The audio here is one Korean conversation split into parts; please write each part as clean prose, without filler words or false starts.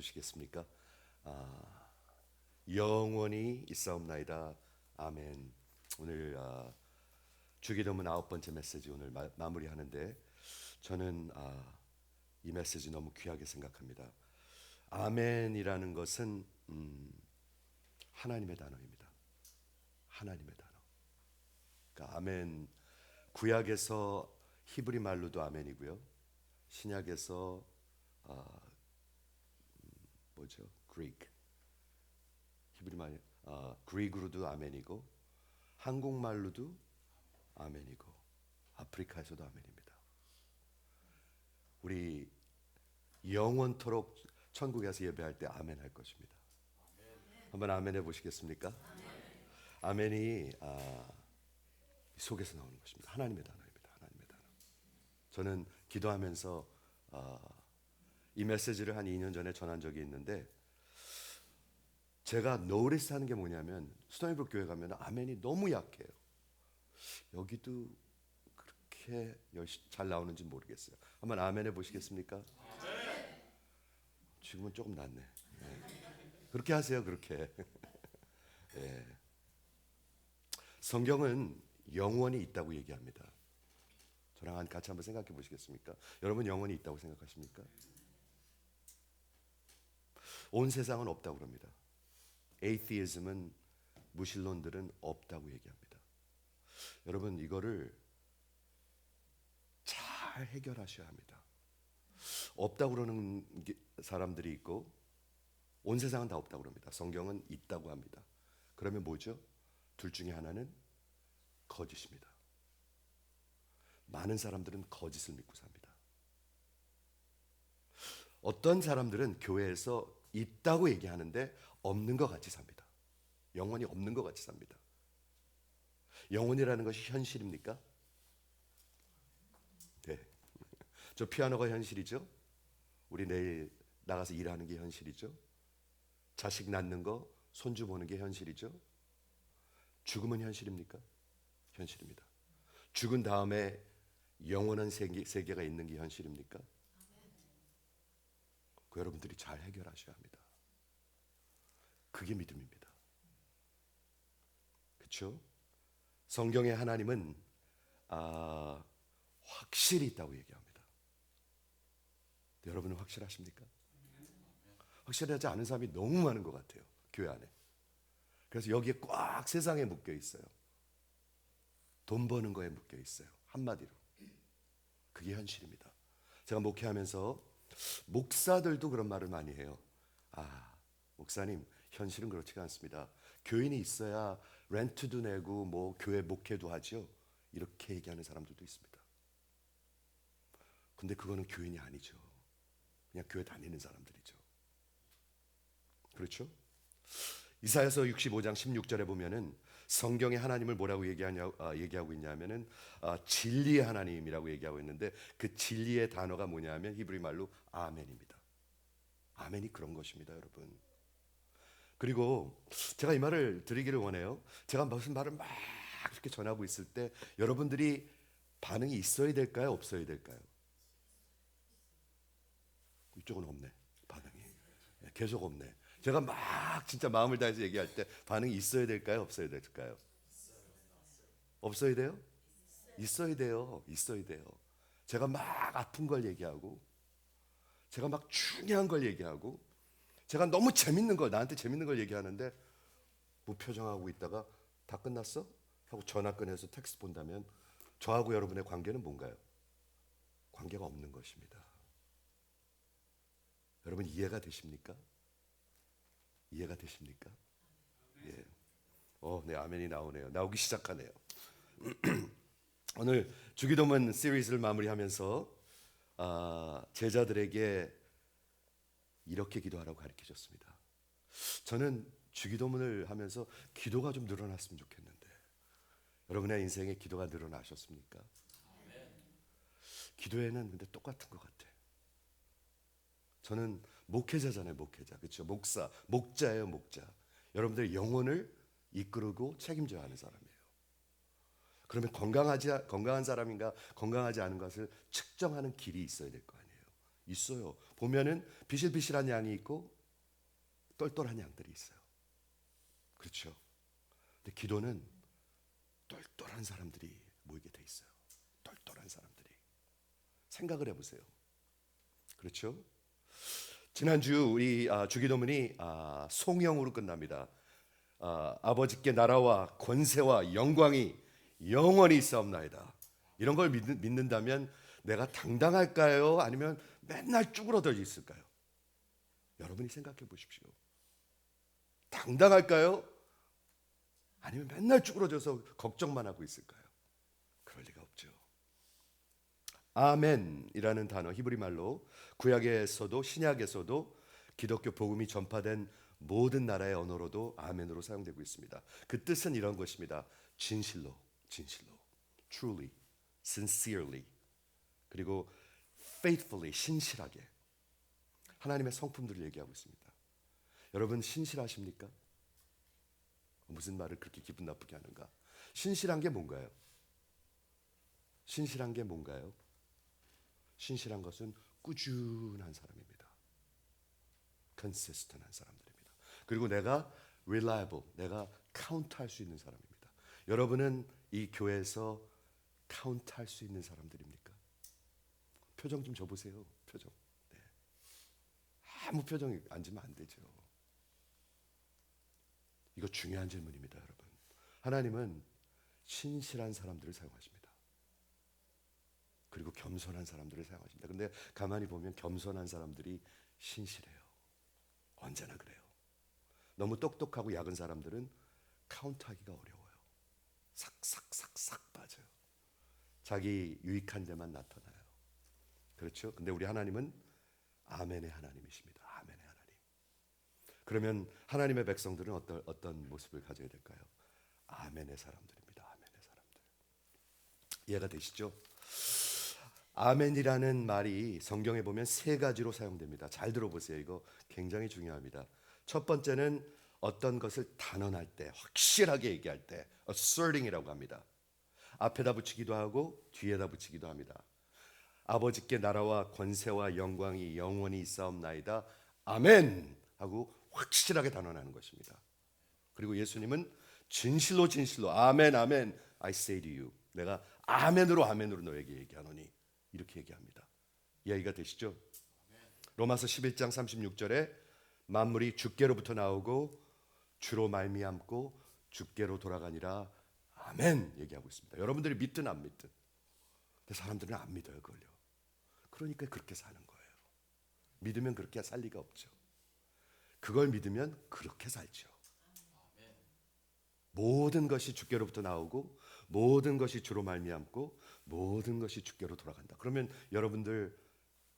주시겠습니까? 영원히 있사옵나이다. 아멘. 오늘 주기도문 9번째 메시지 오늘 마무리하는데 저는 이 메시지 너무 귀하게 생각합니다. 아멘이라는 것은 하나님의 단어입니다. 하나님의 단어. 그러니까 아멘, 구약에서 히브리 말로도 아멘이고요. 신약에서 뭐죠? 그리크, 히브리 말, 그리크로도 아멘이고, 한국말로도 아멘이고, 아프리카에서도 아멘입니다. 우리 영원토록 천국에서 예배할 때 아멘 할 것입니다. 한번 아멘 해보시겠습니까? 아멘이 속에서 나오는 것입니다. 하나님의 단어입니다. 하나님의 단어. 저는 기도하면서 이 메시지를 한 2년 전에 전한 적이 있는데, 제가 노리스하는 게 뭐냐면 스토니브룩 교회 가면 아멘이 너무 약해요. 여기도 그렇게 잘 나오는지 모르겠어요. 한번 아멘 해보시겠습니까? 지금은 조금 낫네. 네. 그렇게 하세요. 그렇게. 네. 성경은 영원히 있다고 얘기합니다. 저랑 같이 한번 생각해 보시겠습니까? 여러분 영원히 있다고 생각하십니까? 온 세상은 없다고 그럽니다. 에이티즘은, 무신론들은 없다고 얘기합니다. 여러분 이거를 잘 해결하셔야 합니다. 없다고 그러는 사람들이 있고 온 세상은 다 없다고 그럽니다. 성경은 있다고 합니다. 그러면 뭐죠? 둘 중에 하나는 거짓입니다. 많은 사람들은 거짓을 믿고 삽니다. 어떤 사람들은 교회에서 있다고 얘기하는데 없는 것 같이 삽니다. 영원히 없는 것 같이 삽니다. 영혼이라는 것이 현실입니까? 네. 저 피아노가 현실이죠. 우리 내일 나가서 일하는 게 현실이죠. 자식 낳는 거, 손주 보는 게 현실이죠. 죽음은 현실입니까? 현실입니다. 죽은 다음에 영원한 세계가 있는 게 현실입니까? 그 여러분들이 잘 해결하셔야 합니다. 그게 믿음입니다. 그렇죠? 성경의 하나님은 확실히 있다고 얘기합니다. 여러분은 확실하십니까? 확실하지 않은 사람이 너무 많은 것 같아요. 교회 안에. 그래서 여기에 꽉 세상에 묶여 있어요. 돈 버는 거에 묶여 있어요. 한마디로. 그게 현실입니다. 제가 목회하면서 목사들도 그런 말을 많이 해요. 목사님, 현실은 그렇지가 않습니다. 교인이 있어야 렌트도 내고 뭐 교회 목회도 하죠. 이렇게 얘기하는 사람들도 있습니다. 근데 그거는 교인이 아니죠. 그냥 교회 다니는 사람들이죠. 그렇죠? 이사야서 65장 16절에 보면은 성경에 하나님을 뭐라고 얘기하고 있냐면은 진리의 하나님이라고 얘기하고 있는데, 그 진리의 단어가 뭐냐면 히브리 말로 아멘입니다. 아멘이 그런 것입니다, 여러분. 그리고 제가 이 말을 드리기를 원해요. 제가 무슨 말을 막 이렇게 전하고 있을 때 여러분들이 반응이 있어야 될까요? 없어야 될까요? 이쪽은 없네, 반응이. 계속 없네. 제가 막 진짜 마음을 다해서 얘기할 때 반응이 있어야 될까요? 없어야 될까요? 없어야 돼요? 있어야 돼요. 있어야 돼요. 제가 막 아픈 걸 얘기하고, 제가 막 중요한 걸 얘기하고, 제가 너무 재밌는 걸, 나한테 재밌는 걸 얘기하는데 무표정하고 있다가 다 끝났어? 하고 전화 꺼내서 텍스트 본다면 저하고 여러분의 관계는 뭔가요? 관계가 없는 것입니다. 여러분 이해가 되십니까? 이해가 되십니까? 예. 네, 아멘이 나오네요. 나오기 시작하네요. 오늘 주기도문 시리즈를 마무리하면서 제자들에게 이렇게 기도하라고 가르쳐줬습니다. 저는 주기도문을 하면서 기도가 좀 늘어났으면 좋겠는데, 여러분의 인생에 기도가 늘어나셨습니까? 기도에는 근데 똑같은 것 같아. 저는 목회자잖아요, 목회자. 그렇죠? 목자예요, 목자. 여러분들의 영혼을 이끌고 책임져야 하는 사람이에요. 그러면 건강한 사람인가 건강하지 않은 것을 측정하는 길이 있어야 될 거 아니에요. 있어요. 보면은 비실비실한 양이 있고 똘똘한 양들이 있어요. 그렇죠? 근데 기도는 똘똘한 사람들이 모이게 돼 있어요. 똘똘한 사람들이. 생각을 해보세요. 그렇죠? 지난주 우리 주기도문이 송영으로 끝납니다. 아버지께 나라와 권세와 영광이 영원히 있사옵나이다. 이런 걸 믿는다면 내가 당당할까요? 아니면 맨날 쭈그러져 있을까요? 여러분이 생각해 보십시오. 당당할까요? 아니면 맨날 쭈그러져서 걱정만 하고 있을까요? 그럴 리가 없죠. 아멘이라는 단어, 히브리 말로 구약에서도 신약에서도 기독교 복음이 전파된 모든 나라의 언어로도 아멘으로 사용되고 있습니다. 그 뜻은 이런 것입니다. 진실로, truly, sincerely, 그리고 faithfully, 신실하게. 하나님의 성품들을 얘기하고 있습니다. 여러분 신실하십니까? 무슨 말을 그렇게 기분 나쁘게 하는가? 신실한 게 뭔가요? 신실한 게 뭔가요? 신실한 것은 꾸준한 사람입니다. consistent한 사람들입니다. 그리고 내가 reliable, 내가 카운트할 수 있는 사람입니다. 여러분은 이 교회에서 카운트할 수 있는 사람들입니까? 표정 좀 줘보세요. 표정. 네. 아무 표정이 앉으면 안 되죠. 이거 중요한 질문입니다, 여러분. 하나님은 신실한 사람들을 사용하십니다. 그리고 겸손한 사람들을 사용하십니다. 근데 가만히 보면 겸손한 사람들이 신실해요. 언제나 그래요. 너무 똑똑하고 약은 사람들은 카운트하기가 어려워요. 싹싹싹싹 빠져요. 자기 유익한 데만 나타나요. 그렇죠? 근데 우리 하나님은 아멘의 하나님이십니다. 아멘의 하나님. 그러면 하나님의 백성들은 어떤 모습을 가져야 될까요? 아멘의 사람들입니다. 아멘의 사람들. 이해가 되시죠? 아멘이라는 말이 성경에 보면 세 가지로 사용됩니다. 잘 들어보세요. 이거 굉장히 중요합니다. 첫 번째는 어떤 것을 단언할 때, 확실하게 얘기할 때 asserting이라고 합니다. 앞에다 붙이기도 하고 뒤에다 붙이기도 합니다. 아버지께 나라와 권세와 영광이 영원히 있사옵나이다. 아멘 하고 확실하게 단언하는 것입니다. 그리고 예수님은 진실로 아멘 아멘 I say to you. 내가 아멘으로 너에게 얘기하노니 이렇게 얘기합니다. 이해가 되시죠? 로마서 11장 36절에 만물이 주께로부터 나오고 주로 말미암고 주께로 돌아가니라. 아멘 얘기하고 있습니다. 여러분들이 믿든 안 믿든. 근데 사람들은 안 믿어요, 그걸요. 그러니까 그렇게 사는 거예요. 믿으면 그렇게 살 리가 없죠. 그걸 믿으면 그렇게 살죠. 모든 것이 주께로부터 나오고 모든 것이 주로 말미암고 모든 것이 주께로 돌아간다. 그러면 여러분들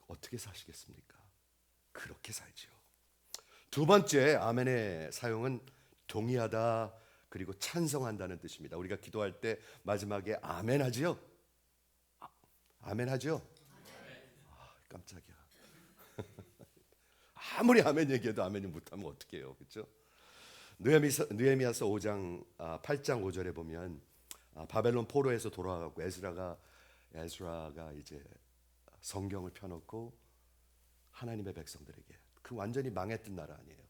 어떻게 사시겠습니까? 그렇게 살죠. 두 번째 아멘의 사용은 동의하다 그리고 찬성한다는 뜻입니다. 우리가 기도할 때 마지막에 아멘 하지요? 아멘 하죠? 깜짝이야. 아무리 아멘 얘기해도 아멘이 못하면 어떡해요, 그렇죠? 느헤미야서 8장 5절에 보면 바벨론 포로에서 돌아가고 에스라가 이제 성경을 펴놓고 하나님의 백성들에게, 그 완전히 망했던 나라 아니에요.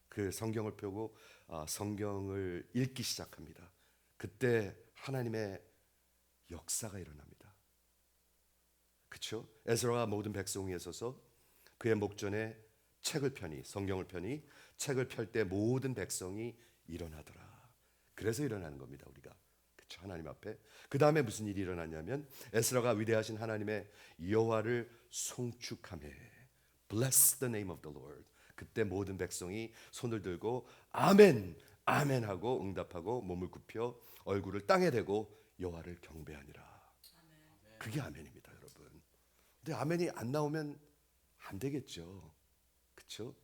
그 성경을 펴고 성경을 읽기 시작합니다. 그때 하나님의 역사가 일어납니다. 그렇죠? 에스라가 모든 백성 위에 서서 그의 목전에 책을 펴니, 성경을 펴니 책을 펼 때 모든 백성이 일어나더라. 그래서 일어나는 겁니다, 우리가. 그렇죠? 하나님 앞에. 그 다음에 무슨 일이 일어났냐면 에스라가 위대하신 하나님의 여호와를 송축하며 Bless the name of the Lord. 그때 모든 백성이 손을 들고 아멘, 아멘 하고 응답하고 몸을 굽혀 얼굴을 땅에 대고 여호와를 경배하니라. 그게 아멘입니다, 여러분. 근데 아멘이 안 나오면 안 되겠죠. 그렇죠?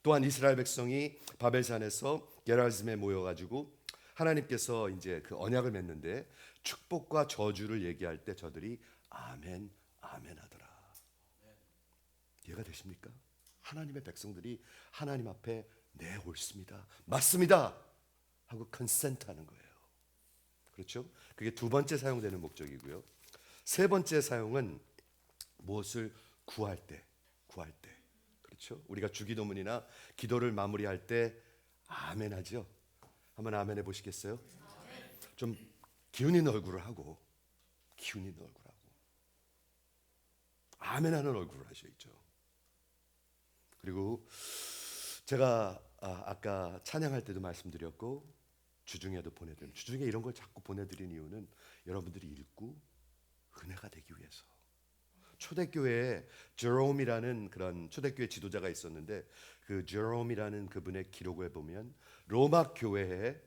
또한 이스라엘 백성이 바벨산에서 게라즘에 모여가지고 하나님께서 이제 그 언약을 맺는데 축복과 저주를 얘기할 때 저들이 아멘, 아멘 하더라. 이해가 되십니까? 하나님의 백성들이 하나님 앞에 네 옳습니다, 맞습니다 하고 컨센트하는 거예요. 그렇죠? 그게 두 번째 사용되는 목적이고요. 세 번째 사용은 무엇을 구할 때. 그렇죠? 그렇죠? 우리가 주기도문이나 기도를 마무리할 때 아멘 하죠. 한번 아멘 해보시겠어요? 좀 기운 있는 얼굴을 하고, 기운 있는 얼굴 하고 아멘 하는 얼굴을 하셔야죠. 그리고 제가 아까 찬양할 때도 말씀드렸고 주중에도 보내드린, 주중에 이런 걸 자꾸 보내드린 이유는 여러분들이 읽고 은혜가 되기 위해서. 초대교회에 제롬이라는 그런 초대교회 지도자가 있었는데, 그 제롬이라는 그분의 기록을 보면 로마 교회에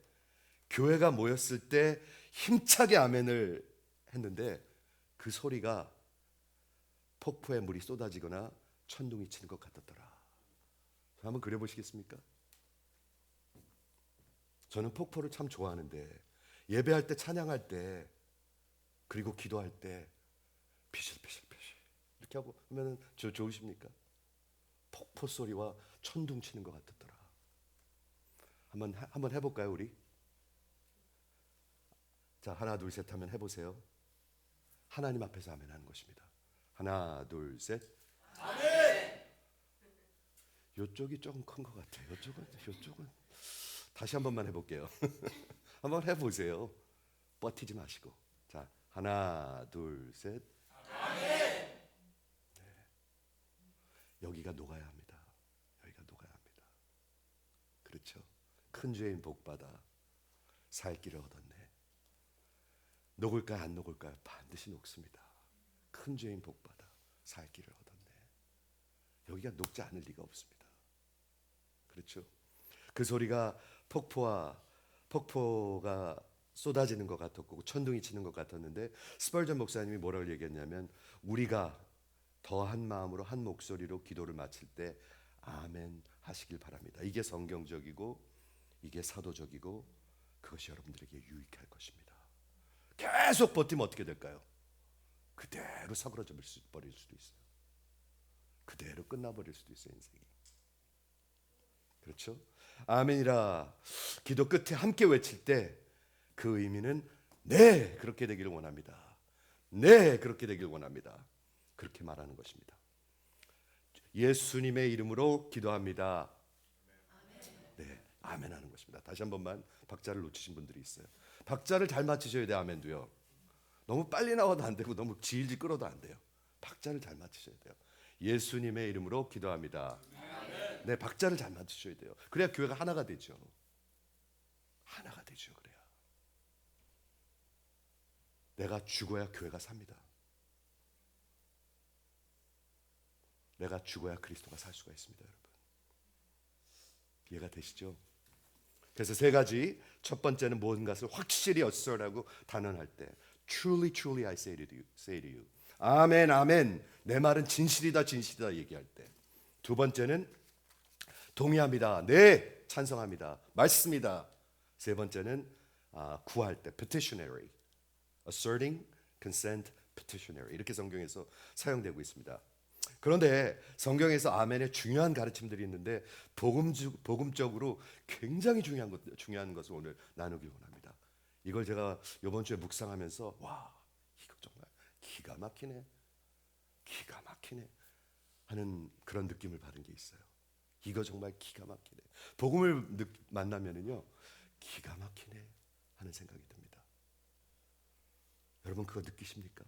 교회가 모였을 때 힘차게 아멘을 했는데 그 소리가 폭포에 물이 쏟아지거나 천둥이 치는 것 같았더라. 한번 그려보시겠습니까? 저는 폭포를 참 좋아하는데 예배할 때, 찬양할 때, 그리고 기도할 때 피실피실피실 이렇게 하고 하면은 좋으십니까? 폭포 소리와 천둥 치는 것 같았더라. 한번 해볼까요, 우리? 자, 하나 둘 셋 하면 해보세요. 하나님 앞에서 아멘 하는 것입니다. 하나 둘 셋. 아멘. 요쪽이 조금 큰 것 같아요. 요쪽은 다시 한 번만 해볼게요. 한번 해보세요. 버티지 마시고. 자, 하나 둘 셋. 아멘. 네. 여기가 녹아야 합니다. 여기가 녹아야 합니다. 그렇죠? 큰 죄인 복받아 살 길을 얻었네. 녹을까요, 안 녹을까요? 반드시 녹습니다. 큰 죄인 복받아 살 길을 얻었네. 여기가 녹지 않을 리가 없습니다. 그렇죠? 그 소리가 폭포가 쏟아지는 것 같았고 천둥이 치는 것 같았는데, 스펄전 목사님이 뭐라고 얘기했냐면, 우리가 더 한 마음으로 한 목소리로 기도를 마칠 때 아멘 하시길 바랍니다. 이게 성경적이고 이게 사도적이고 그것이 여러분들에게 유익할 것입니다. 계속 버티면 어떻게 될까요? 그대로 사그러져 버릴 수도 있어요. 그대로 끝나버릴 수도 있어요, 인생이. 그렇죠? 아멘이라 기도 끝에 함께 외칠 때 그 의미는 네, 그렇게 되기를 원합니다. 네, 그렇게 되기를 원합니다. 그렇게 말하는 것입니다. 예수님의 이름으로 기도합니다. 네, 아멘 하는 것입니다. 다시 한 번만, 박자를 놓치신 분들이 있어요. 박자를 잘 맞추셔야 돼요. 아멘도요. 너무 빨리 나와도 안 되고 너무 질질 끌어도 안 돼요. 박자를 잘 맞추셔야 돼요. 예수님의 이름으로 기도합니다. 네, 박자를 잘 맞추셔야 돼요. 그래야 교회가 하나가 되죠. 하나가 되죠. 그래야 내가 죽어야 교회가 삽니다. 내가 죽어야 그리스도가 살 수가 있습니다, 여러분. 이해가 되시죠? 그래서 세 가지. 첫 번째는 모든 것을 확실히 assert하고 단언할 때, Truly, truly I say to you. 아멘, 아멘. 내 말은 진실이다, 진실이다 얘기할 때. 두 번째는 동의합니다. 네, 찬성합니다. 맞습니다. 세 번째는 구할 때, petitionary. asserting, consent, petitionary. 이렇게 성경에서 사용되고 있습니다. 그런데 성경에서 아멘의 중요한 가르침들이 있는데 복음적으로 굉장히 중요한 것을 오늘 나누기 원합니다. 이걸 제가 이번 주에 묵상하면서 와, 이거 정말 기가 막히네 하는 그런 느낌을 받은 게 있어요. 이거 정말 기가 막히네. 복음을 만나면은요, 기가 막히네 하는 생각이 듭니다. 여러분 그거 느끼십니까?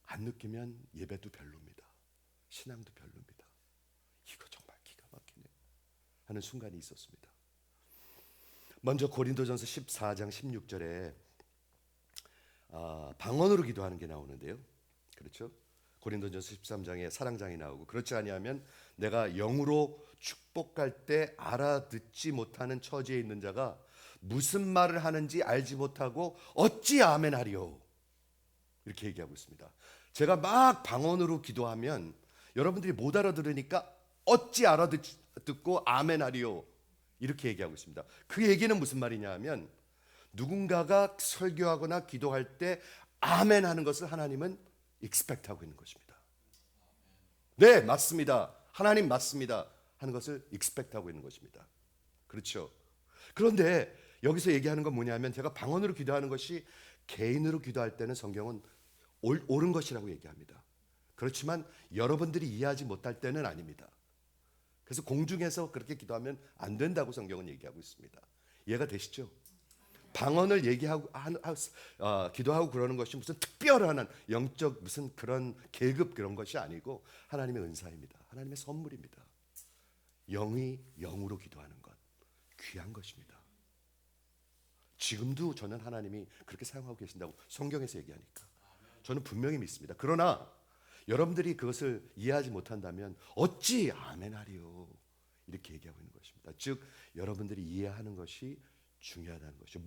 안 느끼면 예배도 별로입니다. 신앙도 별로입니다. 이거 정말 기가 막히네 하는 순간이 있었습니다. 먼저 고린도전서 14장 16절에 방언으로 기도하는 게 나오는데요. 그렇죠? 고린도전서 13장에 사랑장이 나오고, 그렇지 아니하면 내가 영으로 축복할 때 알아듣지 못하는 처지에 있는 자가 무슨 말을 하는지 알지 못하고 어찌 아멘하리요, 이렇게 얘기하고 있습니다. 제가 막 방언으로 기도하면 여러분들이 못 알아들으니까 어찌 알아듣고 아멘하리요, 이렇게 얘기하고 있습니다. 그 얘기는 무슨 말이냐 하면, 누군가가 설교하거나 기도할 때 아멘하는 것을 하나님은 expect하고 있는 것입니다. 네, 맞습니다. 하나님 맞습니다 하는 것을 expect하고 있는 것입니다. 그렇죠? 그런데 여기서 얘기하는 건 뭐냐면, 제가 방언으로 기도하는 것이 개인으로 기도할 때는 성경은 옳은 것이라고 얘기합니다. 그렇지만 여러분들이 이해하지 못할 때는 아닙니다. 그래서 공중에서 그렇게 기도하면 안 된다고 성경은 얘기하고 있습니다. 이해가 되시죠? 방언을 얘기하고 기도하고 그러는 것이 무슨 특별한 영적 무슨 그런 계급 그런 것이 아니고 하나님의 은사입니다. 하나님의 선물입니다. 영이 영으로 기도하는 것 귀한 것입니다. 지금도 저는 하나님이 그렇게 사용하고 계신다고 성경에서 얘기하니까 저는 분명히 믿습니다. 그러나 여러분들이 그것을 이해하지 못한다면 어찌 아멘하리요 이렇게 얘기하고 있는 것입니다. 즉 여러분들이 이해하는 것이 중요하다는 것이죠.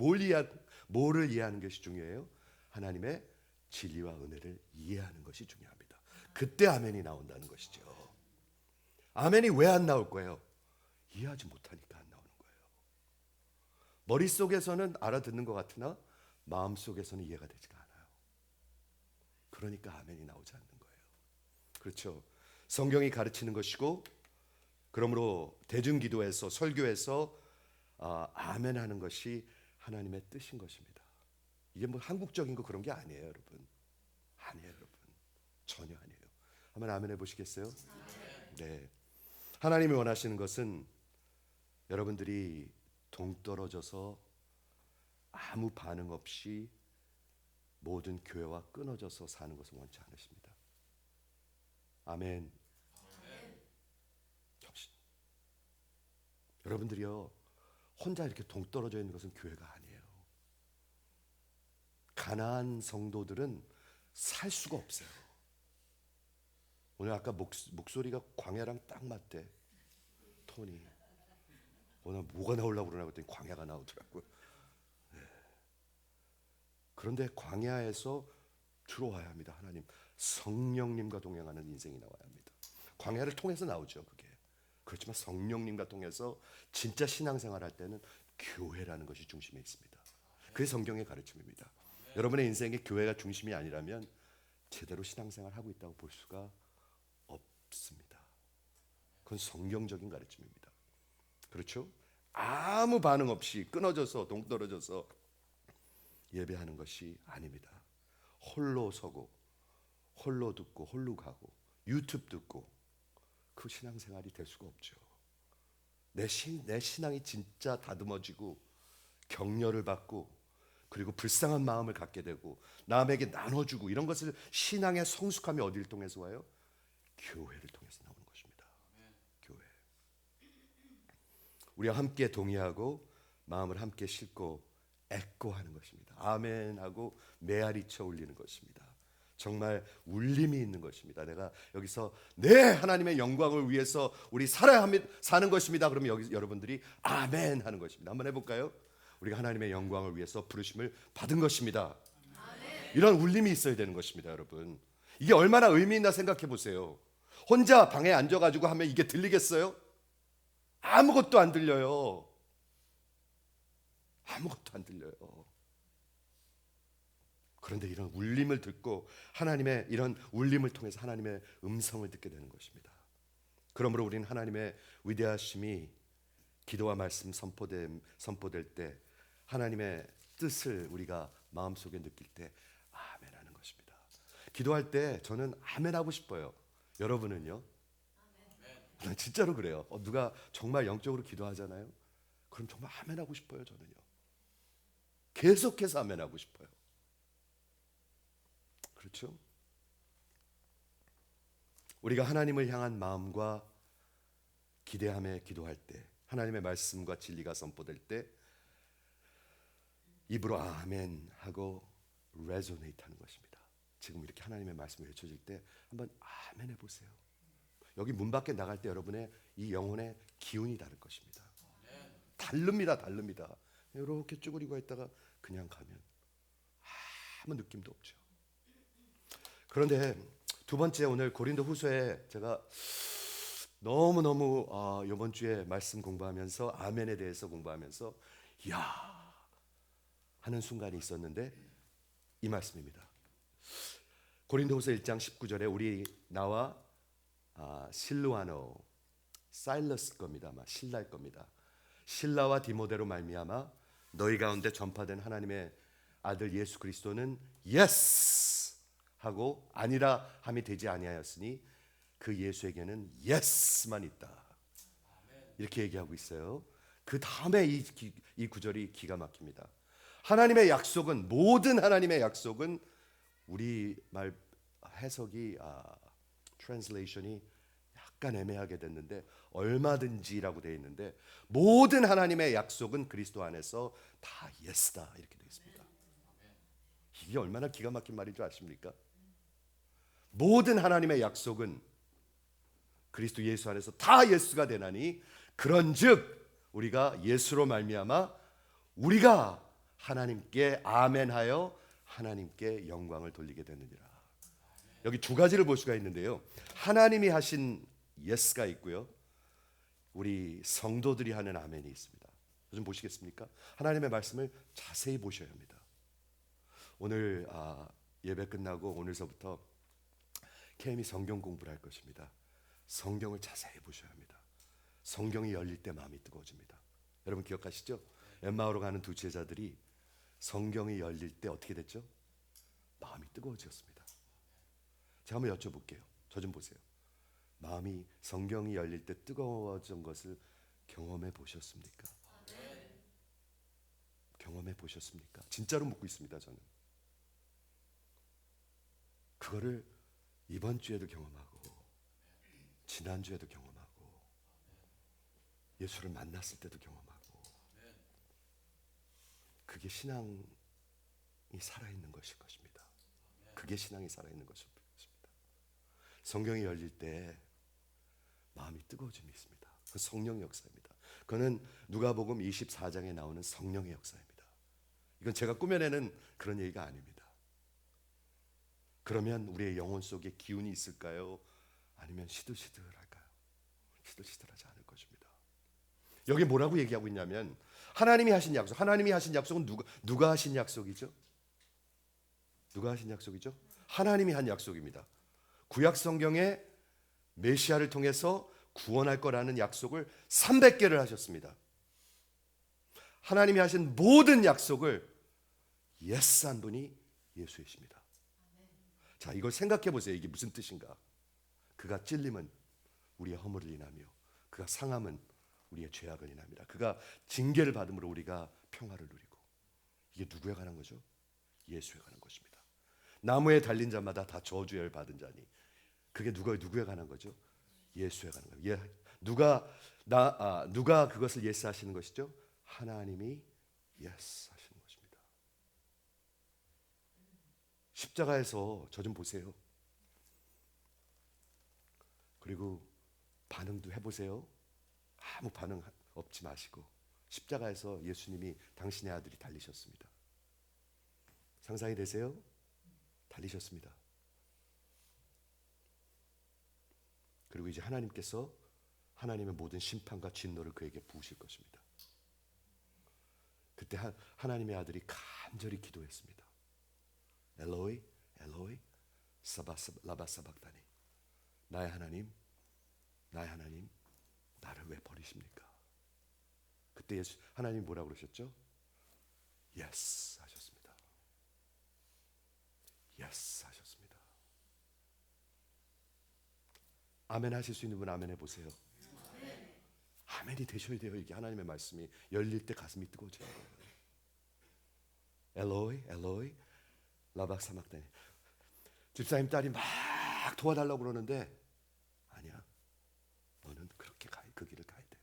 뭐를 이해하는 것이 중요해요? 하나님의 진리와 은혜를 이해하는 것이 중요합니다. 그때 아멘이 나온다는 것이죠. 아멘이 왜 안 나올 거예요? 이해하지 못하니까 안 나오는 거예요. 머릿속에서는 알아듣는 것 같으나 마음속에서는 이해가 되지가 않아요. 그러니까 아멘이 나오지 않는 거예요. 그렇죠. 성경이 가르치는 것이고 그러므로 대중기도에서 설교에서 아멘 하는 것이 하나님의 뜻인 것입니다. 이게 뭐 한국적인 거 그런 게 아니에요, 여러분. 아니에요, 여러분. 전혀 아니에요. 한번 아멘 해보시겠어요? 네. 하나님이 원하시는 것은 여러분들이 동떨어져서 아무 반응 없이 모든 교회와 끊어져서 사는 것을 원치 않으십니다. 아멘. 여러분들이요 혼자 이렇게 동떨어져 있는 것은 교회가 아니에요. 가난한 성도들은 살 수가 없어요. 오늘 아까 목소리가 광야랑 딱 맞대. 톤이 오늘 뭐가 나오려고 그러나 그랬더니 광야가 나오더라고요. 네. 그런데 광야에서 들어와야 합니다. 하나님 성령님과 동행하는 인생이 나와야 합니다. 광야를 통해서 나오죠 그게. 그렇지만 성령님과 통해서 진짜 신앙생활 할 때는 교회라는 것이 중심에 있습니다. 그게 성경의 가르침입니다. 여러분의 인생에 교회가 중심이 아니라면 제대로 신앙생활 하고 있다고 볼 수가 없습니다. 그건 성경적인 가르침입니다. 그렇죠? 아무 반응 없이 끊어져서 동떨어져서 예배하는 것이 아닙니다. 홀로 서고 홀로 듣고 홀로 가고 유튜브 듣고 그 신앙생활이 될 수가 없죠. 내 신앙이 진짜 다듬어지고 격려를 받고 그리고 불쌍한 마음을 갖게 되고 남에게 나눠주고 이런 것을 신앙의 성숙함이 어디를 통해서 와요? 교회를 통해서 나오는 것입니다. 교회. 우리가 함께 동의하고 마음을 함께 싣고 애고 하는 것입니다. 아멘 하고 메아리쳐 울리는 것입니다. 정말 울림이 있는 것입니다. 내가 여기서 네 하나님의 영광을 위해서 우리 사는 것입니다. 그러면 여러분들이 아멘 하는 것입니다. 한번 해볼까요? 우리가 하나님의 영광을 위해서 부르심을 받은 것입니다. 아멘. 이런 울림이 있어야 되는 것입니다, 여러분. 이게 얼마나 의미 있나 생각해 보세요. 혼자 방에 앉아가지고 하면 이게 들리겠어요? 아무것도 안 들려요. 아무것도 안 들려요. 그런데 이런 울림을 듣고 하나님의 이런 울림을 통해서 하나님의 음성을 듣게 되는 것입니다. 그러므로 우리는 하나님의 위대하심이 기도와 말씀 선포될 때 하나님의 뜻을 우리가 마음속에 느낄 때 아멘 하는 것입니다. 기도할 때 저는 아멘 하고 싶어요. 여러분은요? 아멘. 진짜로 그래요. 누가 정말 영적으로 기도하잖아요. 그럼 정말 아멘 하고 싶어요. 저는요. 계속해서 아멘 하고 싶어요. 그렇죠? 우리가 하나님을 향한 마음과 기대함에 기도할 때 하나님의 말씀과 진리가 선포될 때 입으로 아멘 하고 레조네이트 하는 것입니다. 지금 이렇게 하나님의 말씀이 외쳐질 때 한번 아멘 해보세요. 여기 문 밖에 나갈 때 여러분의 이 영혼의 기운이 다를 것입니다. 다릅니다. 이렇게 쭈그리고 있다가 그냥 가면 아무 느낌도 없죠. 그런데 두 번째 오늘 고린도 후서에 제가 너무너무 이번 주에 말씀 공부하면서 아멘에 대해서 공부하면서 이야 하는 순간이 있었는데 이 말씀입니다. 고린도후서 1장 19절에 우리 나와 실루아노 사일러스 겁니다. 아마 신라일 겁니다. 신라와 디모데로 말미암아 너희 가운데 전파된 하나님의 아들 예수 그리스도는 예스 하고 아니라 함이 되지 아니하였으니 그 예수에게는 예스만 있다. 이렇게 얘기하고 있어요. 그 다음에 이 구절이 기가 막힙니다. 하나님의 약속은, 모든 하나님의 약속은, 우리 말 해석이 트랜슬레이션이 약간 애매하게 됐는데 얼마든지라고 되어 있는데, 모든 하나님의 약속은 그리스도 안에서 다 예스다 이렇게 되어 있습니다. 이게 얼마나 기가 막힌 말인 줄 아십니까? 모든 하나님의 약속은 그리스도 예수 안에서 다 예스가 되나니 그런즉 우리가 예수로 말미암아 우리가 하나님께 아멘하여 하나님께 영광을 돌리게 되느니라. 여기 두 가지를 볼 수가 있는데요. 하나님이 하신 예스가 있고요, 우리 성도들이 하는 아멘이 있습니다. 좀 보시겠습니까? 하나님의 말씀을 자세히 보셔야 합니다. 오늘 예배 끝나고 오늘서부터 케미 성경 공부를 할 것입니다. 성경을 자세히 보셔야 합니다. 성경이 열릴 때 마음이 뜨거워집니다. 여러분 기억하시죠? 엠마오로 가는 두 제자들이 성경이 열릴 때 어떻게 됐죠? 마음이 뜨거워졌습니다. 제가 한번 여쭤볼게요. 저 좀 보세요. 마음이, 성경이 열릴 때 뜨거워진 것을 경험해 보셨습니까? 경험해 보셨습니까? 진짜로 묻고 있습니다. 저는 그거를 이번 주에도 경험하고 지난 주에도 경험하고 예수를 만났을 때도 경험하고, 그게 신앙이 살아있는 것일 것입니다. 그게 신앙이 살아있는 것일 것입니다. 성경이 열릴 때 마음이 뜨거워짐이 있습니다. 그 성령의 역사입니다. 그거는 누가복음 24장에 나오는 성령의 역사입니다. 이건 제가 꾸며내는 그런 얘기가 아닙니다. 그러면 우리의 영혼 속에 기운이 있을까요? 아니면 시들시들할까요? 시들시들하지 않을 것입니다. 여기 뭐라고 얘기하고 있냐면, 하나님이 하신 약속, 하나님이 하신 약속은 누가 하신 약속이죠? 누가 하신 약속이죠? 하나님이 한 약속입니다. 구약 성경에 메시아를 통해서 구원할 거라는 약속을 300개를 하셨습니다. 하나님이 하신 모든 약속을 예스한 분이 예수이십니다. 자, 이걸 생각해 보세요. 이게 무슨 뜻인가? 그가 찔림은 우리의 허물을 인하며 그가 상함은 우리의 죄악을 인합니다. 그가 징계를 받음으로 우리가 평화를 누리고. 이게 누구에 관한 거죠? 예수에 관한 것입니다. 나무에 달린 자마다 다 저주를 받은 자니, 그게 누구에 관한 거죠? 예수에 관한 거예요. 누가 그것을 예스하시는 것이죠? 하나님이 예스하시는 것입니다. 십자가에서 저 좀 보세요. 그리고 반응도 해보세요. 아무 반응 없지 마시고, 십자가에서 예수님이 당신의 아들이 달리셨습니다. 상상이 되세요? 달리셨습니다. 그리고 이제 하나님께서 하나님의 모든 심판과 진노를 그에게 부으실 것입니다. 그때 하나님의 아들이 간절히 기도했습니다. 엘로이 엘로이 라마 사박다니, 나의 하나님 나를 왜 버리십니까? 그때 하나님이 뭐라고 그러셨죠? 예스 하셨습니다. 예스 하셨습니다. 아멘 하실 수 있는 분 아멘 해보세요. 아멘이 되셔야 돼요. 이게 하나님의 말씀이 열릴 때 가슴이 뜨거워져야 돼요. 엘로이 엘로이 라박 사막다니. 집사님 딸이 막 도와달라고 그러는데, 아니야, 너는 그렇게 그 길을 가야 돼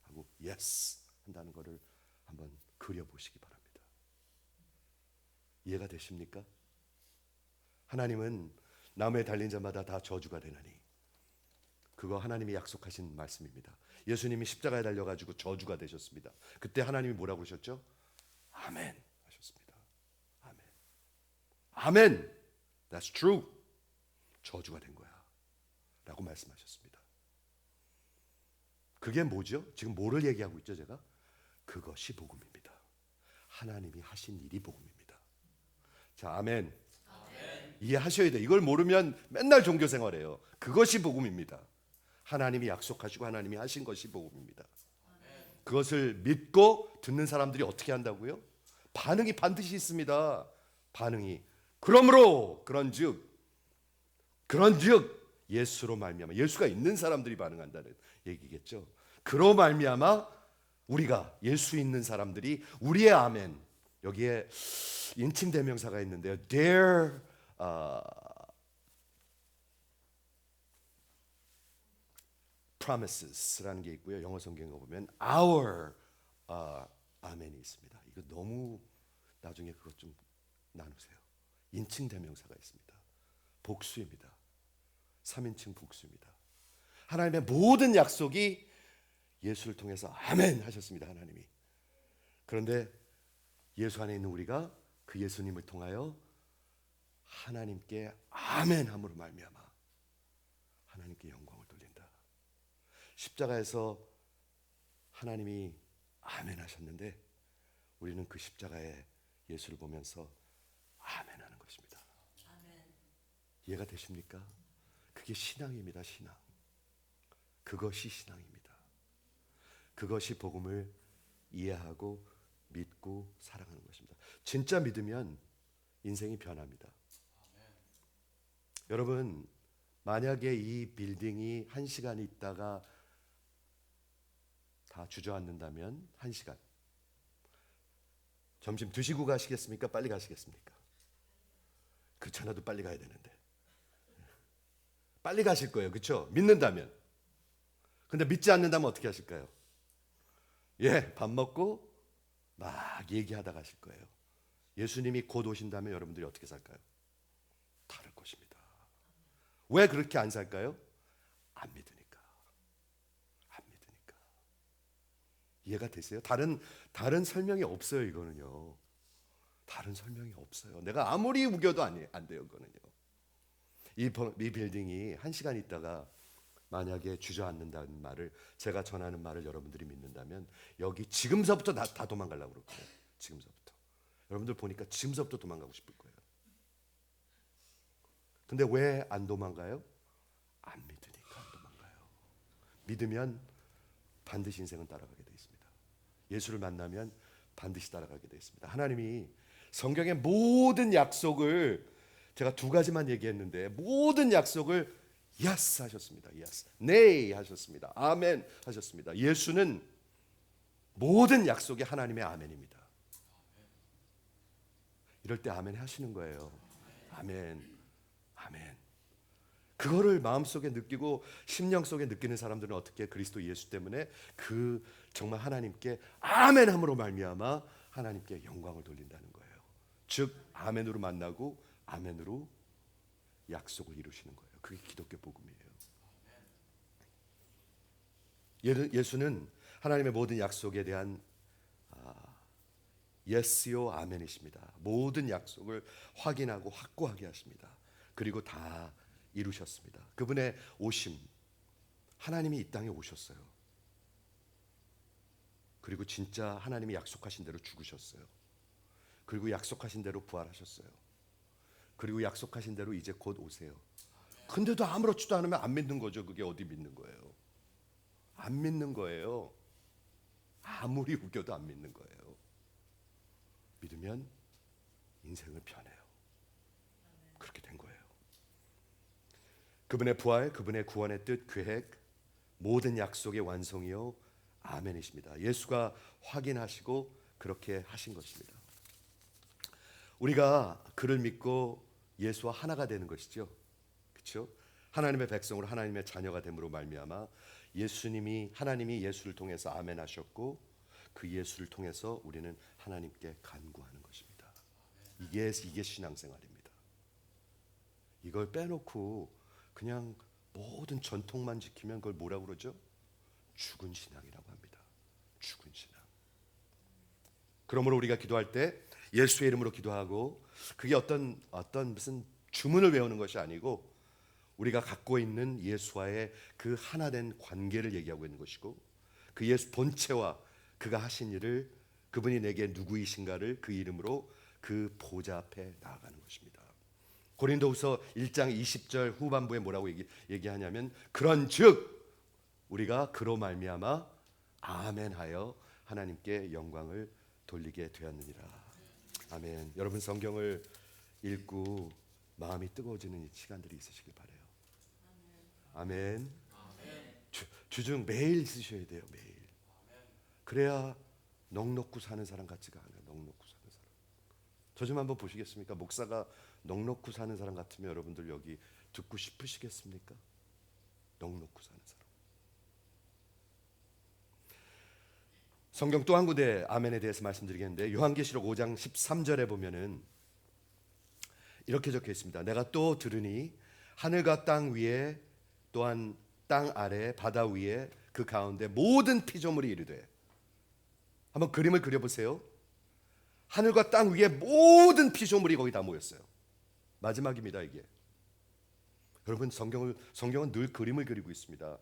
하고 예스 한다는 것을 한번 그려보시기 바랍니다. 이해가 되십니까? 하나님은 나무에 달린 자마다 다 저주가 되나니, 그거 하나님이 약속하신 말씀입니다. 예수님이 십자가에 달려가지고 저주가 되셨습니다. 그때 하나님이 뭐라고 하셨죠? 아멘 하셨습니다. 아멘. 아멘. That's true. 저주가 된 거야 라고 말씀하셨습니다. 그게 뭐죠? 지금 뭐를 얘기하고 있죠? 제가 그것이 복음입니다. 하나님이 하신 일이 복음입니다. 자, 아멘. 이해하셔야 돼요. 이걸 모르면 맨날 종교 생활해요. 그것이 복음입니다. 하나님이 약속하시고 하나님이 하신 것이 복음입니다. 그것을 믿고 듣는 사람들이 어떻게 한다고요? 반응이 반드시 있습니다. 반응이. 그러므로 그런즉 그런즉 예수로 말미암아, 예수가 있는 사람들이 반응한다는 얘기겠죠. 그로 말미암아 우리가, 예수 있는 사람들이 우리의 아멘, 여기에 인칭 대명사가 있는데요. Their promises라는 게 있고요. 영어 성경에 보면 our 아멘이 있습니다. 이거 너무 나중에 그것 좀 나누세요. 인칭 대명사가 있습니다. 복수입니다. 3인칭 복수입니다. 하나님의 모든 약속이 예수를 통해서 아멘 하셨습니다. 하나님이. 그런데 예수 안에 있는 우리가 그 예수님을 통하여 하나님께 아멘 함으로 말미암아 하나님께 영광을 돌린다. 십자가에서 하나님이 아멘 하셨는데 우리는 그 십자가에 예수를 보면서 아멘 하는 것입니다. 아멘. 이해가 되십니까? 그게 신앙입니다. 신앙. 그것이 신앙입니다. 그것이 복음을 이해하고 믿고 사랑하는 것입니다. 진짜 믿으면 인생이 변합니다. 여러분, 만약에 이 빌딩이 1시간 있다가 다 주저앉는다면 1시간. 점심 드시고 가시겠습니까? 빨리 가시겠습니까? 그렇잖아도 빨리 가야 되는데. 빨리 가실 거예요. 그렇죠? 믿는다면. 근데 믿지 않는다면 어떻게 하실까요? 예, 밥 먹고 막 얘기하다 가실 거예요. 예수님이 곧 오신다면 여러분들이 어떻게 살까요? 다를 것입니다. 왜 그렇게 안 살까요? 안 믿으니까. 안 믿으니까. 이해가 되세요? 다른 설명이 없어요. 이거는요. 다른 설명이 없어요. 내가 아무리 우겨도 안 돼요. 이거는요. 이 빌딩이 1시간 있다가 만약에 주저앉는다는 말을, 제가 전하는 말을 여러분들이 믿는다면 여기 지금서부터 다 도망가려고 그럴 거예요. 지금서부터. 여러분들 보니까 지금서부터 도망가고 싶을 거예요. 근데 왜 안 도망가요? 안 믿으니까 안 도망가요. 믿으면 반드시 인생은 따라가게 돼 있습니다. 예수를 만나면 반드시 따라가게 돼 있습니다. 하나님이 성경의 모든 약속을, 제가 2가지만 얘기했는데 모든 약속을 yes 하셨습니다. yes. 네 하셨습니다. 아멘 하셨습니다. 예수는 모든 약속이 하나님의 아멘입니다. 이럴 때 아멘 하시는 거예요. 아멘. 아멘. 그거를 마음속에 느끼고 심령 속에 느끼는 사람들은 어떻게, 그리스도 예수 때문에 그 정말 하나님께 아멘 함으로 말미암아 하나님께 영광을 돌린다는 거예요. 즉 아멘으로 만나고 아멘으로 약속을 이루시는 거예요. 그게 기독교 복음이에요. 예수는 하나님의 모든 약속에 대한 예스요 아멘이십니다. 모든 약속을 확인하고 확고하게 하십니다. 그리고 다 이루셨습니다. 그분의 오심, 하나님이 이 땅에 오셨어요. 그리고 진짜 하나님이 약속하신 대로 죽으셨어요. 그리고 약속하신 대로 부활하셨어요. 그리고 약속하신 대로 이제 곧 오세요. 근데도 아무렇지도 않으면 안 믿는 거죠. 그게 어디 믿는 거예요? 안 믿는 거예요. 아무리 우겨도 안 믿는 거예요. 믿으면 인생을 변해요. 그렇게 된 거예요. 그분의 부활, 그분의 구원의 뜻, 계획, 모든 약속의 완성이요 아멘이십니다. 예수가 확인하시고 그렇게 하신 것입니다. 우리가 그를 믿고 예수와 하나가 되는 것이죠. 그렇죠? 하나님의 백성으로 하나님의 자녀가 됨으로 말미암아 하나님이 예수를 통해서 아멘하셨고 그 예수를 통해서 우리는 하나님께 간구하는 것입니다. 이게 신앙생활입니다. 이걸 빼놓고 그냥 모든 전통만 지키면 그걸 뭐라고 그러죠? 죽은 신앙이라고 합니다. 죽은 신앙. 그러므로 우리가 기도할 때 예수의 이름으로 기도하고, 그게 어떤 무슨 주문을 외우는 것이 아니고 우리가 갖고 있는 예수와의 그 하나된 관계를 얘기하고 있는 것이고, 그 예수 본체와 그가 하신 일을, 그분이 내게 누구이신가를 그 이름으로 그 보좌 앞에 나아가는 것입니다. 고린도후서 1장 20절 후반부에 뭐라고 얘기하냐면, 그런즉 우리가 그로 말미암아 아멘하여 하나님께 영광을 돌리게 되었느니라. 아멘. 여러분 성경을 읽고 마음이 뜨거워지는 이 시간들이 있으시길 바라요. 아멘. 주중 매일 쓰셔야 돼요. 매일. 그래야 넋놓고 사는 사람 같지가 않아요. 넋놓고 사는 사람. 저 좀 한번 보시겠습니까? 목사가 넋놓고 사는 사람 같으면 여러분들 여기 듣고 싶으시겠습니까? 넋놓고 사는 사람. 성경 또 한 군데 아멘에 대해서 말씀드리겠는데 요한계시록 5장 13절에 보면은 이렇게 적혀 있습니다. 내가 또 들으니 하늘과 땅 위에 또한 땅 아래 바다 위에 그 가운데 모든 피조물이 이르되, 한번 그림을 그려보세요. 하늘과 땅 위에 모든 피조물이 거기 다 모였어요. 마지막입니다. 이게 여러분, 성경은 늘 그림을 그리고 있습니다.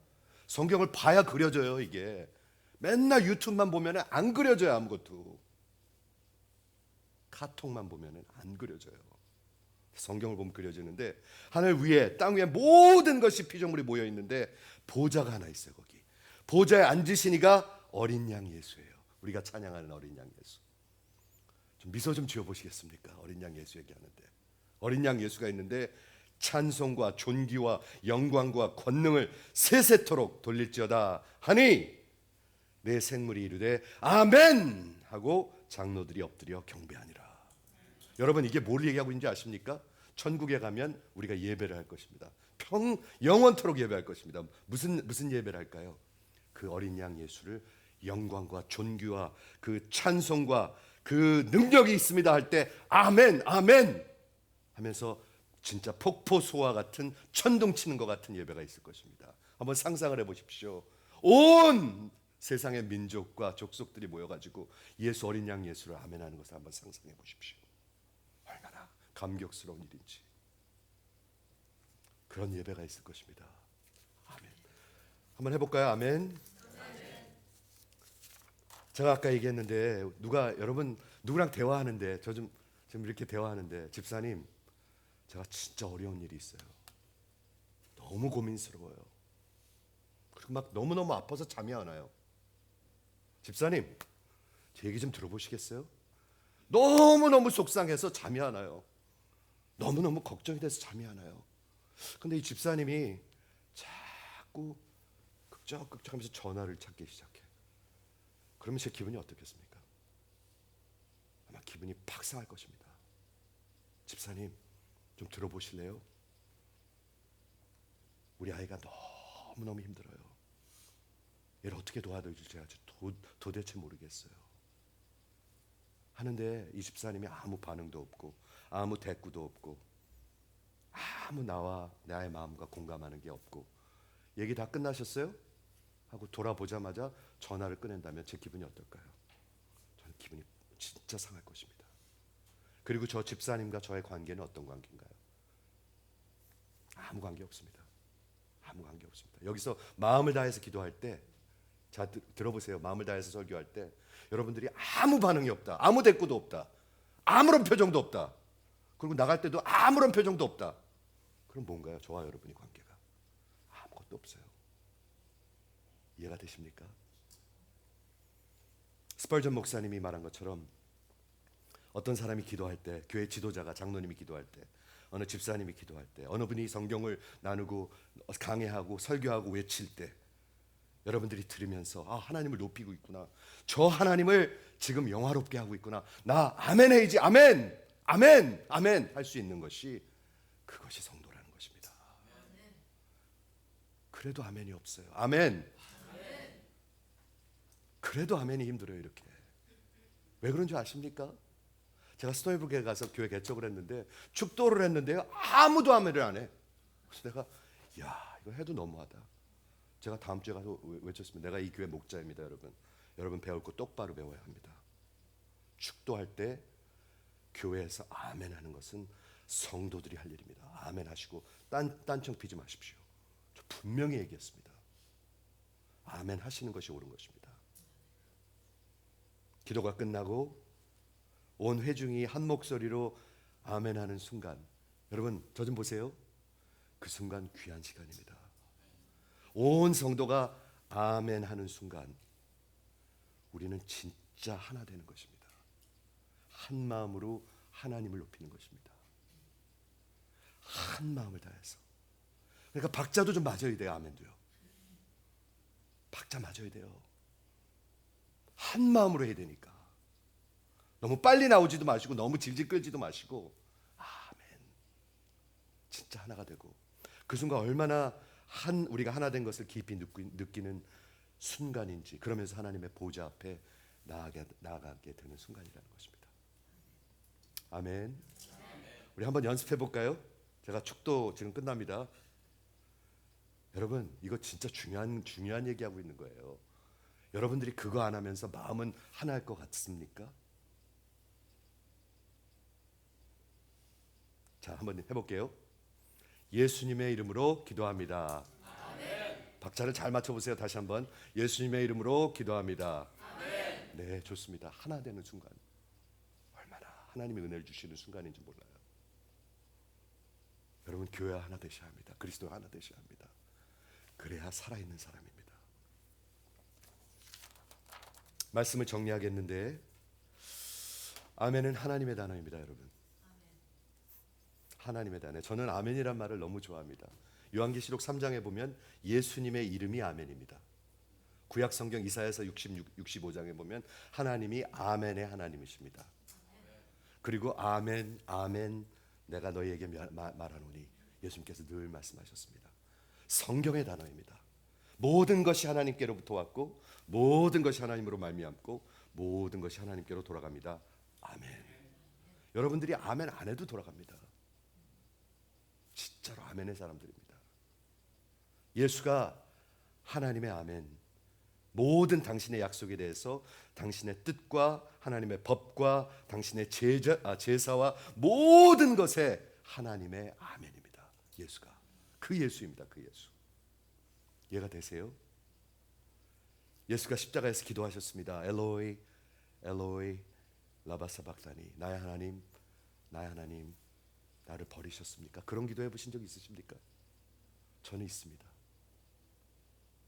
성경을 봐야 그려져요. 이게 맨날 유튜브만 보면 안 그려져요. 아무것도 카톡만 보면 안 그려져요. 성경을 보면 그려지는데, 하늘 위에 땅 위에 모든 것이 피조물이 모여 있는데 보좌가 하나 있어요. 거기 보좌에 앉으신 이가 어린 양 예수예요. 우리가 찬양하는 어린 양 예수. 좀 미소 좀 지어 보시겠습니까? 어린 양 예수 얘기하는데, 어린 양 예수가 있는데 찬송과 존귀와 영광과 권능을 세세토록 돌릴지어다 하니 내 생물이 이르되 아멘 하고 장로들이 엎드려 경배하니라. 여러분, 이게 뭘 얘기하고 있는지 아십니까? 천국에 가면 우리가 예배를 할 것입니다. 영원토록 예배할 것입니다. 무슨 예배를 할까요? 그 어린 양 예수를 영광과 존귀와 그 찬송과 그 능력이 있습니다 할 때 아멘 아멘 하면서 진짜 폭포수와 같은 천둥 치는 것 같은 예배가 있을 것입니다. 한번 상상을 해보십시오. 온 세상의 민족과 족속들이 모여가지고 예수, 어린 양 예수를 아멘하는 것을 한번 상상해 보십시오. 얼마나 감격스러운 일인지. 그런 예배가 있을 것입니다. 아멘. 한번 해볼까요? 아멘. 제가 아까 얘기했는데 여러분 누구랑 대화하는데 지금 이렇게 대화하는데, 집사님 제가 진짜 어려운 일이 있어요. 너무 고민스러워요. 그리고 막 너무너무 아파서 잠이 안 와요. 집사님 제 얘기 좀 들어보시겠어요? 너무너무 속상해서 잠이 안 와요. 너무너무 걱정이 돼서 잠이 안 와요. 근데 이 집사님이 자꾸 극적극적하면서 전화를 찾기 시작해. 그러면 제 기분이 어떻겠습니까? 아마 기분이 팍 상할 것입니다. 집사님 좀 들어보실래요? 우리 아이가 너무너무 힘들어요. 얘를 어떻게 도와드릴지 아주 도대체 모르겠어요 하는데, 이 집사님이 아무 반응도 없고 아무 대꾸도 없고 아무 나의 마음과 공감하는 게 없고, 얘기 다 끝나셨어요? 하고 돌아보자마자 전화를 끊는다면 제 기분이 어떨까요? 저는 기분이 진짜 상할 것입니다. 그리고 저 집사님과 저의 관계는 어떤 관계인가요? 아무 관계 없습니다. 아무 관계 없습니다. 여기서 마음을 다해서 기도할 때, 자 들어보세요. 마음을 다해서 설교할 때 여러분들이 아무 반응이 없다, 아무 대꾸도 없다, 아무런 표정도 없다, 그리고 나갈 때도 아무런 표정도 없다. 그럼 뭔가요? 저와 여러분의 관계가 아무것도 없어요. 이해가 되십니까? 스펄전 목사님이 말한 것처럼 어떤 사람이 기도할 때, 교회 지도자가, 장로님이 기도할 때, 어느 집사님이 기도할 때, 어느 분이 성경을 나누고 강해하고 설교하고 외칠 때 여러분들이 들으면서 하나님을 높이고 있구나, 저 하나님을 지금 영화롭게 하고 있구나, 나 아멘 해야지, 아멘 아멘 아멘 할 수 있는 것이, 그것이 성도라는 것입니다. 그래도 아멘이 없어요. 아멘. 그래도 아멘이 힘들어요. 이렇게. 왜 그런 줄 아십니까? 제가 스토이브에 가서 교회 개척을 했는데 축도를 했는데요, 아무도 아멘을 안 해. 그래서 내가 이거 해도 너무하다. 제가 다음 주에 가서 외쳤습니다. 내가 이 교회 목자입니다. 여러분 배울 거 똑바로 배워야 합니다. 축도할 때 교회에서 아멘 하는 것은 성도들이 할 일입니다. 아멘 하시고 딴청 피지 마십시오. 저 분명히 얘기했습니다. 아멘 하시는 것이 옳은 것입니다. 기도가 끝나고 온 회중이 한 목소리로 아멘 하는 순간, 여러분 저 좀 보세요. 그 순간 귀한 시간입니다. 온 성도가 아멘 하는 순간 우리는 진짜 하나 되는 것입니다. 한 마음으로 하나님을 높이는 것입니다. 한 마음을 다해서 그러니까 박자도 좀 맞아야 돼요. 아멘도요. 박자 맞아야 돼요. 한 마음으로 해야 되니까. 너무 빨리 나오지도 마시고 너무 질질 끌지도 마시고 아멘. 진짜 하나가 되고 그 순간 얼마나 우리가 하나 된 것을 깊이 느끼는 순간인지, 그러면서 하나님의 보좌 앞에 나아가게 되는 순간이라는 것입니다. 아멘. 우리 한번 연습해 볼까요? 제가 축도 지금 끝납니다. 여러분, 이거 진짜 중요한 얘기하고 있는 거예요. 여러분들이 그거 안 하면서 마음은 하나일 것 같습니까? 자, 한번 해볼게요. 예수님의 이름으로 기도합니다. 아멘. 박자를 잘 맞춰보세요. 다시 한번. 예수님의 이름으로 기도합니다. 아멘. 네, 좋습니다. 하나 되는 순간, 얼마나 하나님이 은혜를 주시는 순간인지 몰라요. 여러분, 교회 하나 되셔야 합니다. 그리스도 하나 되셔야 합니다. 그래야 살아있는 사람입니다. 말씀을 정리하겠는데, 아멘은 하나님의 단어입니다. 여러분, 하나님의 단어. 저는 아멘이란 말을 너무 좋아합니다. 요한계시록 3장에 보면 예수님의 이름이 아멘입니다. 구약 성경 이사야서 65장에 보면 하나님이 아멘의 하나님이십니다. 그리고 아멘 아멘 내가 너희에게 말하노니 예수님께서 늘 말씀하셨습니다. 성경의 단어입니다. 모든 것이 하나님께로부터 왔고 모든 것이 하나님으로 말미암고 모든 것이 하나님께로 돌아갑니다. 아멘. 여러분들이 아멘 안 해도 돌아갑니다. 진짜로 아멘의 사람들입니다. 예수가 하나님의 아멘, 모든 당신의 약속에 대해서 당신의 뜻과 하나님의 법과 당신의 제사와 모든 것에 하나님의 아멘입니다. 예수가 그 예수입니다. 그 예수. 이해가 되세요? 예수가 십자가에서 기도하셨습니다. 엘로이 엘로이 라바사박다니, 나의 하나님 나의 하나님 나를 버리셨습니까? 그런 기도 해보신 적 있으십니까? 저는 있습니다.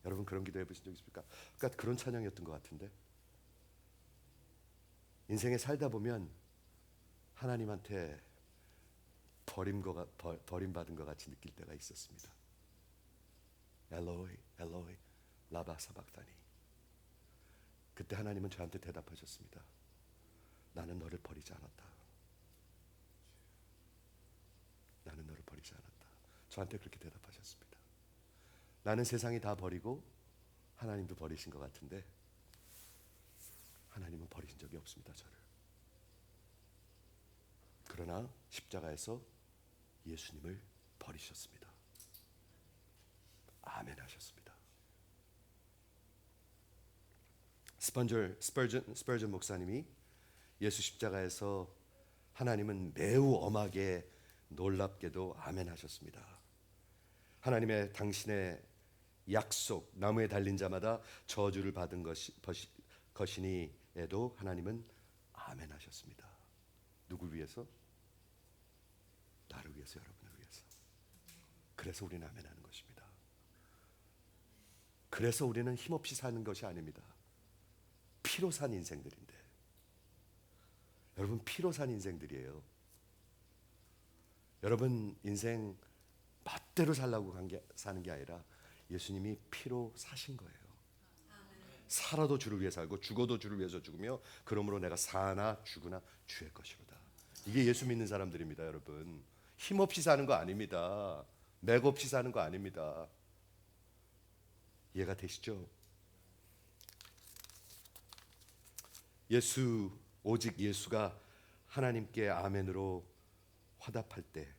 여러분, 그런 기도 해보신 적 있습니까? 그러니까 그런 찬양이었던 것 같은데, 인생에 살다 보면 하나님한테 버림받은 것 같이 느낄 때가 있었습니다. 엘로이 엘로이 라바 사박다니. 그때 하나님은 저한테 대답하셨습니다. 나는 너를 버리지 않았다. 나는 너를 버리지 않았다. 저한테 그렇게 대답하셨습니다. 나는 세상이 다 버리고 하나님도 버리신 것 같은데 하나님은 버리신 적이 없습니다. 저를. 그러나 십자가에서 예수님을 버리셨습니다. 아멘 하셨습니다. 스펄전 목사님이 예수 십자가에서 하나님은 매우 엄하게 놀랍게도 아멘 하셨습니다. 하나님의 당신의 약속, 나무에 달린 자마다 저주를 받은 것이니에도 하나님은 아멘 하셨습니다. 누굴 위해서? 나를 위해서, 여러분을 위해서. 그래서 우리는 아멘 하는 것입니다. 그래서 우리는 힘없이 사는 것이 아닙니다. 피로 산 인생들인데, 여러분, 피로 산 인생들이에요. 여러분 인생 멋대로 살라고 사는 게 아니라 예수님이 피로 사신 거예요. 살아도 주를 위해 살고 죽어도 주를 위해서 죽으며 그러므로 내가 사나 죽으나 주의 것이로다. 이게 예수 믿는 사람들입니다. 여러분, 힘없이 사는 거 아닙니다. 맥 없이 사는 거 아닙니다. 이해가 되시죠? 오직 예수가 하나님께 아멘으로 화답할 때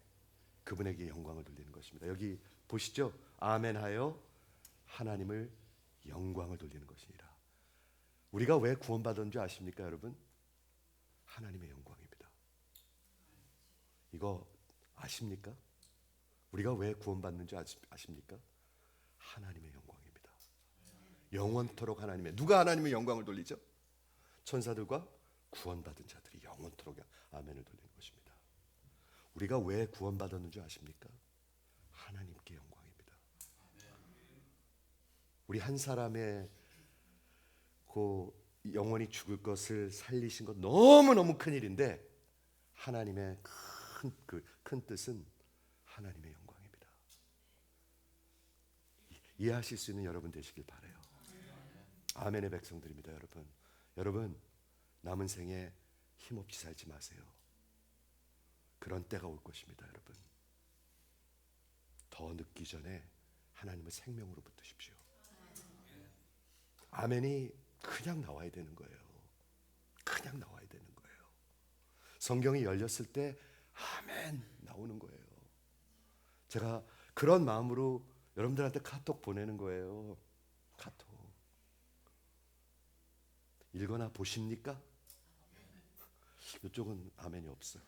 그분에게 영광을 돌리는 것입니다. 여기 보시죠. 아멘하여 하나님을 영광을 돌리는 것이니라. 우리가 왜 구원받은 줄 아십니까, 여러분? 하나님의 영광입니다. 이거 아십니까? 우리가 왜 구원받는 줄 아십니까? 하나님의 영광입니다. 영원토록 하나님의, 누가 하나님의 영광을 돌리죠? 천사들과 구원받은 자들이 영원토록 아멘을 돌리는 것입니다. 우리가 왜 구원받았는 줄 아십니까? 하나님께 영광입니다. 우리 한 사람의 그 영원히 죽을 것을 살리신 것 너무너무 큰 일인데, 하나님의 큰 뜻은 하나님의 영광입니다. 이해하실 수 있는 여러분 되시길 바라요. 아멘의 백성들입니다. 여러분 남은 생에 힘없이 살지 마세요. 그런 때가 올 것입니다. 여러분 더 늦기 전에 하나님을 생명으로 붙드십시오. 아멘이 그냥 나와야 되는 거예요. 그냥 나와야 되는 거예요. 성경이 열렸을 때 아멘 나오는 거예요. 제가 그런 마음으로 여러분들한테 카톡 보내는 거예요. 카톡 읽거나 보십니까? 이쪽은 아멘이 없어요.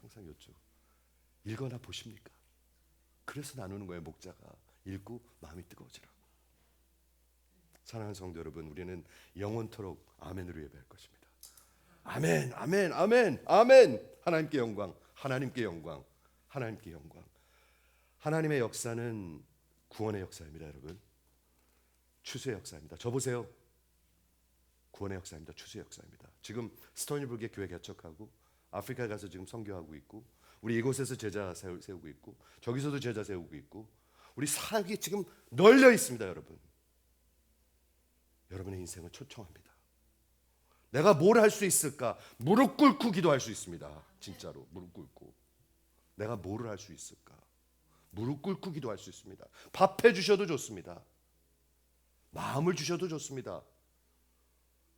항상 이쪽 읽거나 보십니까? 그래서 나누는 거예요. 목자가 읽고 마음이 뜨거워지라고. 사랑하는 성도 여러분, 우리는 영원토록 아멘으로 예배할 것입니다. 아멘, 아멘, 아멘, 아멘. 하나님께 영광, 하나님께 영광, 하나님께 영광. 하나님의 역사는 구원의 역사입니다. 여러분 추수의 역사입니다. 저 보세요. 구원의 역사입니다. 추수의 역사입니다. 지금 스토니브룩에 교회 개척하고 아프리카에 가서 지금 선교하고 있고, 우리 이곳에서 제자 세우고 있고, 저기서도 제자 세우고 있고, 우리 사역이 지금 널려 있습니다. 여러분의 인생을 초청합니다. 내가 뭘 할 수 있을까? 무릎 꿇고 기도할 수 있습니다. 진짜로 무릎 꿇고. 내가 뭘 할 수 있을까? 무릎 꿇고 기도할 수 있습니다. 밥 해주셔도 좋습니다. 마음을 주셔도 좋습니다.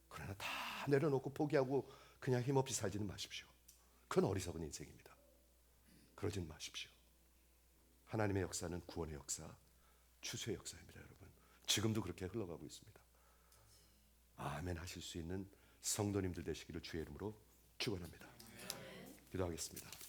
그러나 다 내려놓고 포기하고 그냥 힘없이 살지는 마십시오. 그건 어리석은 인생입니다. 그러지는 마십시오. 하나님의 역사는 구원의 역사, 추수의 역사입니다. 여러분 지금도 그렇게 흘러가고 있습니다. 아멘 하실 수 있는 성도님들 되시기를 주의 이름으로 축원합니다. 기도하겠습니다.